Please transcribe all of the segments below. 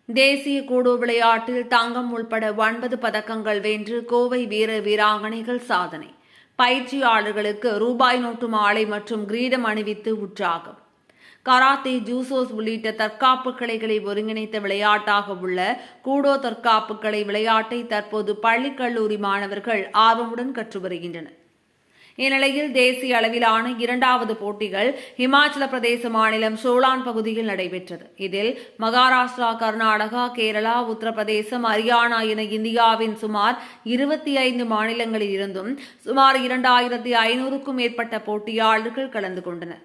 தேசிய கூடோ விளையாட்டில் தங்கம் உள்பட 9 பதக்கங்கள் வென்று கோவை வீராங்கனைகள் சாதனை. பயிற்சியாளர்களுக்கு ரூபாய் நோட்டு மாலை மற்றும் கிரீடம் அணிவித்து உற்சாகம். கராத்தே, ஜூசோஸ் உள்ளிட்ட தற்காப்பு கலைகளை ஒருங்கிணைத்த விளையாட்டாக உள்ள கூடோ தற்காப்பு கலை விளையாட்டை தற்போது பள்ளி, கல்லூரி மாணவர்கள் ஆர்வமுடன் கற்று வருகின்றனர். இந்நிலையில் தேசிய அளவிலான 2வது போட்டிகள் இமாச்சல பிரதேச மாநிலம் சோலான் பகுதியில் நடைபெற்றது. இதில் மகாராஷ்டிரா, கர்நாடகா, கேரளா, உத்தரப்பிரதேசம், ஹரியானா என இந்தியாவின் சுமார் 25 மாநிலங்களில் இருந்தும் சுமார் 2500க்கும் மேற்பட்ட போட்டியாளர்கள் கலந்து கொண்டனர்.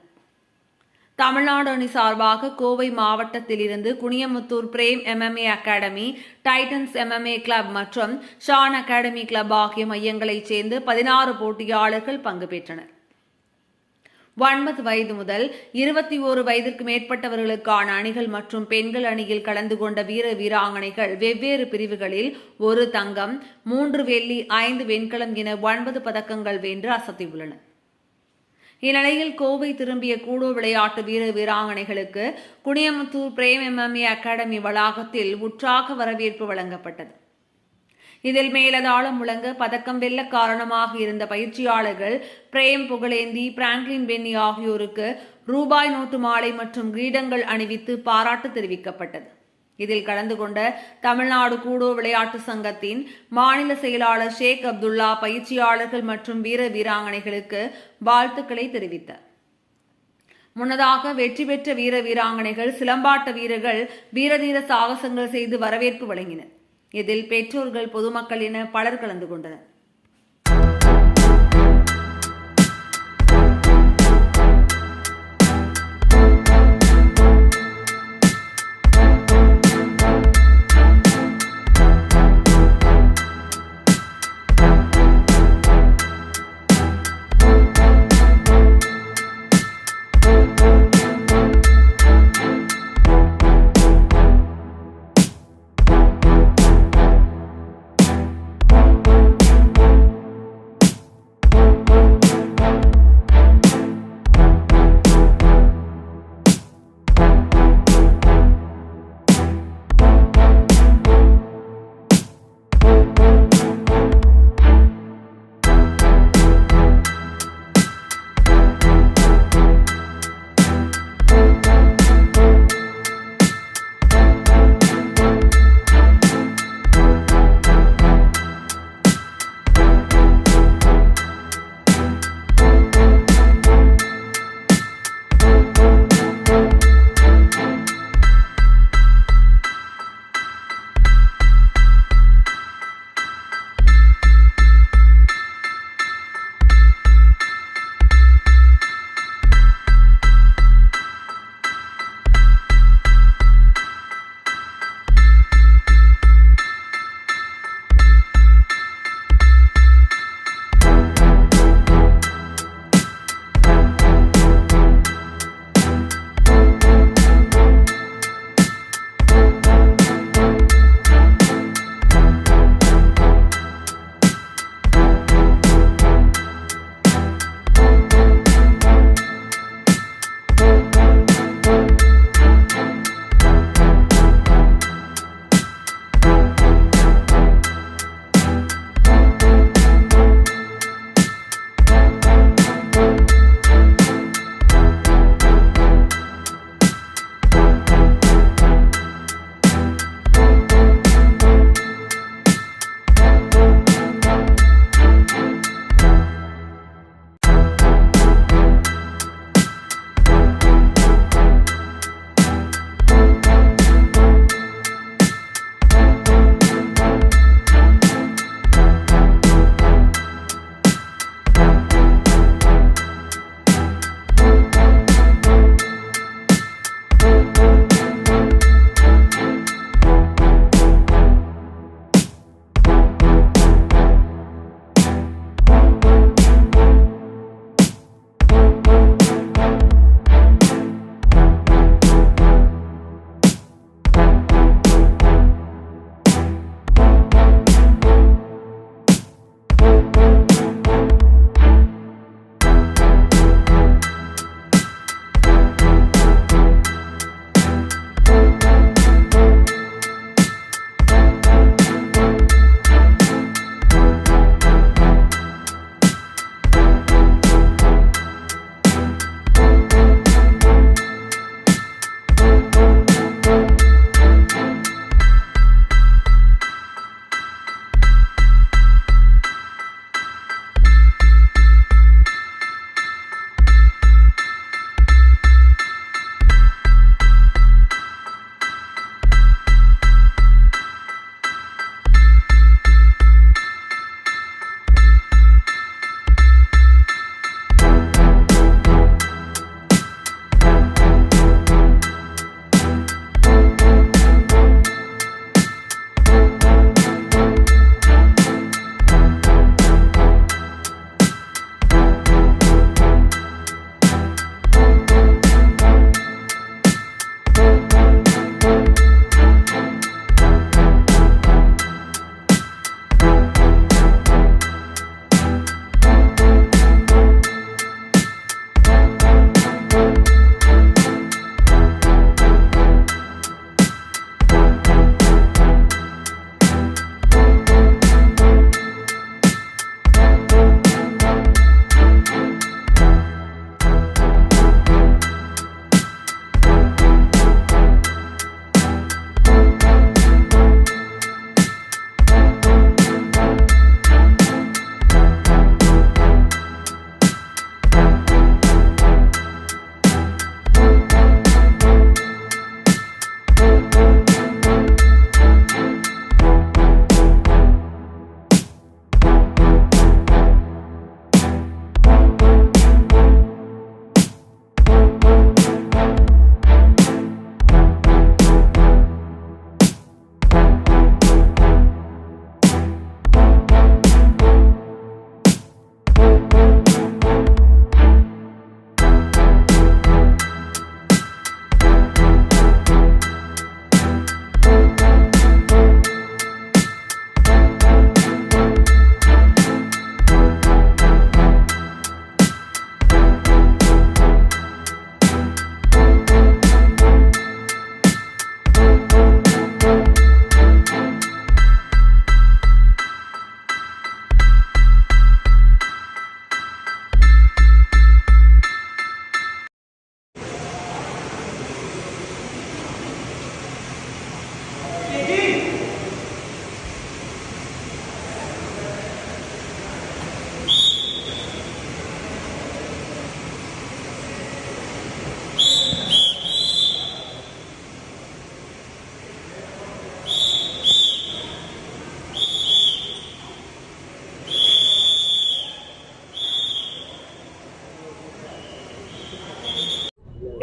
தமிழ்நாடு அணி சார்பாக கோவை மாவட்டத்தில் இருந்து Kuniyamuthur Prem MMA academy, Titans MMA club மற்றும் ஷான் அகாடமி கிளப் ஆகிய மையங்களைச் சேர்ந்து 16 போட்டியாளர்கள் பங்கு பெற்றனர். 9 வயது முதல் 21 வயதிற்கு மேற்பட்டவர்களுக்கான அணிகள் மற்றும் பெண்கள் அணியில் கலந்து கொண்ட வீராங்கனைகள் வெவ்வேறு பிரிவுகளில் 1 தங்கம், 3 வெள்ளி, 5 வெண்கலம் என 9 பதக்கங்கள் வென்று அசத்தியுள்ளனர். இந்நிலையில் கோவை திரும்பிய கூடோ விளையாட்டு வீராங்கனைகளுக்கு குனியமுத்தூர் பிரேம் MMA அகாடமி வளாகத்தில் உற்சாக வரவேற்பு வழங்கப்பட்டது. இதில் மேலதாளம் முழங்க பதக்கம் வெல்ல காரணமாக இருந்த பயிற்சியாளர்கள் பிரேம், புகழேந்தி, பிராங்க்லின் பென்னி ஆகியோருக்கு ரூபாய் நோட்டு மாலை மற்றும் கிரீடங்கள் அணிவித்து பாராட்டு தெரிவிக்கப்பட்டது. இதில் கலந்து கொண்ட தமிழ்நாடு கூடோ விளையாட்டு சங்கத்தின் மாநில செயலாளர் ஷேக் அப்துல்லா பயிற்சியாளர்கள் மற்றும் வீராங்கனைகளுக்கு வாழ்த்துக்களை தெரிவித்தார். முன்னதாக வெற்றி பெற்ற வீராங்கனைகள், சிலம்பாட்ட வீரர்கள் வீரதீர சாகசங்கள் செய்து வரவேற்பு வழங்கினர். இதில் பெற்றோர்கள், பொதுமக்கள் என பலர் கலந்து கொண்டனர்.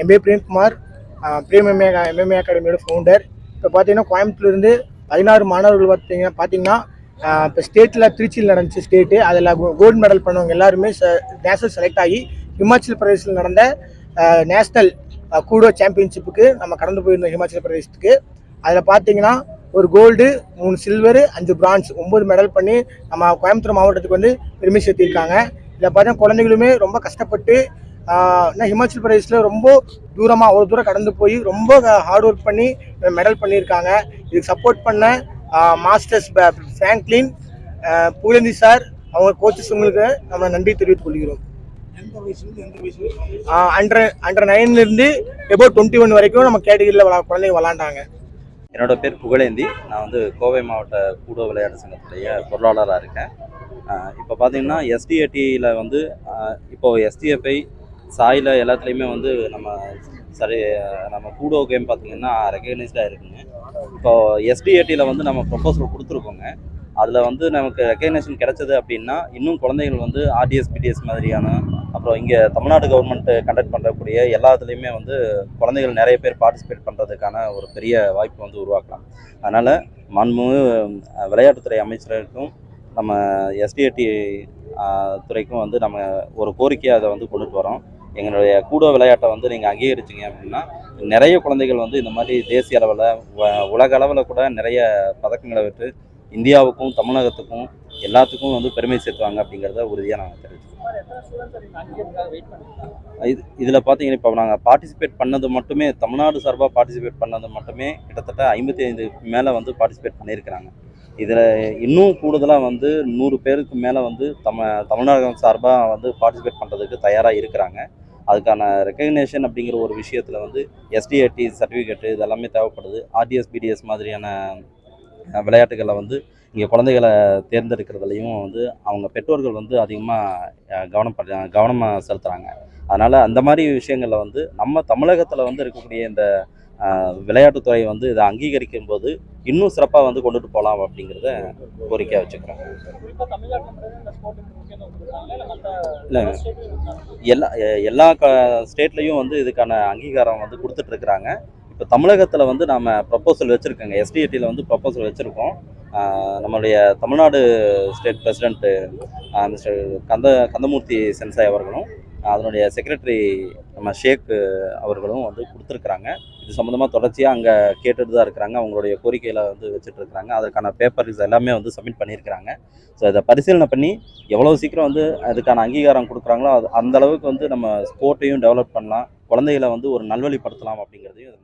என் பேர் பிரேம்குமார், பிரேம் எம்எம்ஏ அகாடமியோட ஃபவுண்டர். இப்போ பார்த்தீங்கன்னா கோயம்புத்தூர்லேருந்து 16 மாணவர்கள் பார்த்தீங்கன்னா இப்போ ஸ்டேட்டில் திருச்சியில் நடந்துச்சு ஸ்டேட்டு. அதில் கோல்டு மெடல் பண்ணவங்க எல்லாருமே நேஷனல் செலக்ட் ஆகி ஹிமாச்சல் பிரதேசில் நடந்த நேஷ்னல் கூடோ சாம்பியன்ஷிப்புக்கு நம்ம கடந்து போயிருந்தோம் ஹிமாச்சல் பிரதேசத்துக்கு. அதில் பார்த்தீங்கன்னா ஒரு கோல்டு, 3 சில்வரு, 5 பிரான்ஸ், 9 மெடல் பண்ணி நம்ம கோயம்புத்தூர் மாவட்டத்துக்கு வந்து பெருமை சேர்த்திருக்காங்க. இதில் பார்த்தீங்கன்னா குழந்தைகளுமே ரொம்ப கஷ்டப்பட்டு ஹிமாச்சல் பிரதேசில் ரொம்ப தூரமாக அவ்வளோ தூரம் கடந்து போய் ரொம்ப ஹார்ட் ஒர்க் பண்ணி மெடல் பண்ணியிருக்காங்க. இதுக்கு சப்போர்ட் பண்ண மாஸ்டர்ஸ் ஃப்ராங்க்லின், புகழேந்தி சார், அவங்க கோச்சஸ்ங்களுக்கு நம்ம நன்றி தெரிவித்துக் கொள்கிறோம். அண்டர் 9லேருந்து எபோவ் 21 வரைக்கும் நம்ம கேட்டகிரியில் குழந்தைங்க விளாண்டாங்க. என்னோட பேர் புகழேந்தி. நான் வந்து கோவை மாவட்ட கூடோ விளையாட்டு சங்கத்துடைய பொருளாளராக இருக்கேன். இப்போ பார்த்தீங்கன்னா எஸ்டிஏடியில் வந்து இப்போது எஸ்டிஎஃப்ஐ சாயில் எல்லாத்துலேயுமே வந்து நம்ம கூடோ கேம் பார்த்திங்கன்னா ரெகக்னைஸ்டாக இருக்குங்க. இப்போது எஸ்டிஏடியில் வந்து நம்ம ப்ரொபோசல் கொடுத்துருக்கோங்க. அதில் வந்து நமக்கு ரெகக்னேஷன் கிடைச்சது அப்படின்னா இன்னும் குழந்தைகள் வந்து ஆர்டிஎஸ் பிடிஎஸ் மாதிரியான, அப்புறம் இங்கே தமிழ்நாடு கவர்மெண்ட் கண்டக்ட் பண்ணுறக்கூடிய எல்லாத்துலேயுமே வந்து குழந்தைகள் நிறைய பேர் பார்ட்டிசிபேட் பண்ணுறதுக்கான ஒரு பெரிய வாய்ப்பு வந்து உருவாக்கலாம். அதனால் மாண்புமிகு விளையாட்டுத்துறை அமைச்சருக்கும் நம்ம எஸ்டிஏடி துறைக்கும் வந்து நம்ம ஒரு கோரிக்கையை அதை வந்து கொண்டுட்டு வரோம். எங்களுடைய கூடோ விளையாட்டை வந்து நீங்கள் அங்கீகரிச்சிங்க அப்படின்னா நிறைய குழந்தைகள் வந்து இந்த மாதிரி தேசிய அளவில் உலக அளவில் கூட நிறைய பதக்கங்களை விட்டு இந்தியாவுக்கும் தமிழகத்துக்கும் எல்லாத்துக்கும் வந்து பெருமை சேர்த்துவாங்க அப்படிங்கிறத உறுதியாக நாங்கள் தெரிவிச்சுக்கிறோம். இதில் பார்த்தீங்கன்னா இப்போ நாங்கள் பார்ட்டிசிபேட் பண்ணது மட்டுமே, தமிழ்நாடு சார்பாக பார்ட்டிசிபேட் பண்ணது மட்டுமே கிட்டத்தட்ட 55 மேலே வந்து பார்ட்டிசிபேட் பண்ணியிருக்கிறாங்க. இதில் இன்னும் கூடுதலாக வந்து 100 பேருக்கு மேலே வந்து தமிழ்நாடு சார்பாக வந்து பார்ட்டிசிபேட் பண்ணுறதுக்கு தயாராக இருக்கிறாங்க. அதுக்கான ரெக்கக்னேஷன் அப்படிங்கிற ஒரு விஷயத்தில் வந்து எஸ்டிஏடி சர்டிஃபிகேட்டு இதெல்லாமே தேவைப்படுது. ஆர்டிஎஸ் பிடிஎஸ் மாதிரியான விளையாட்டுகளில் வந்து இங்கே குழந்தைகளை தேர்ந்தெடுக்கிறதுலையும் வந்து அவங்க பெற்றோர்கள் வந்து அதிகமாக கவனமாக செலுத்துகிறாங்க. அதனால் அந்த மாதிரி விஷயங்களில் வந்து நம்ம தமிழகத்தில் வந்து இருக்கக்கூடிய இந்த விளையாட்டுத்துறை வந்து இதை அங்கீகரிக்கும் போது இன்னும் சிறப்பாக வந்து கொண்டுட்டு போகலாம் அப்படிங்கிறத கோரிக்கையாக வச்சுக்கிறோம். இல்லை, எல்லா ஸ்டேட்லேயும் வந்து இதுக்கான அங்கீகாரம் வந்து கொடுத்துட்ருக்குறாங்க. இப்போ தமிழகத்தில் வந்து நாம் ப்ரப்போசல் வச்சுருக்கோங்க. எஸ்டிஏடியில் வந்து ப்ரப்போசல் வச்சுருக்கோம். நம்மளுடைய Tamil Nadu state president mister Kandamoorthy sensei அவர்களும் அதனுடைய செக்ரட்டரி நம்ம ஷேக் அவர்களும் வந்து கொடுத்துருக்குறாங்க. இது சம்மந்தமாக தொடர்ச்சியாக அங்கே கேட்டுட்டு தான் இருக்கிறாங்க. அவங்களுடைய கோரிக்கையில் வந்து வச்சுட்ருக்குறாங்க. அதற்கான பேப்பர்ஸ் எல்லாமே வந்து சப்மிட் பண்ணியிருக்கிறாங்க. ஸோ இதை பரிசீலனை பண்ணி எவ்வளோ சீக்கிரம் வந்து அதுக்கான அங்கீகாரம் கொடுக்குறாங்களோ அந்த அளவுக்கு வந்து நம்ம ஸ்போர்ட்டையும் டெவலப் பண்ணலாம், குழந்தைகளை வந்து ஒரு நல்வழிப்படுத்தலாம் அப்படிங்கிறதையும்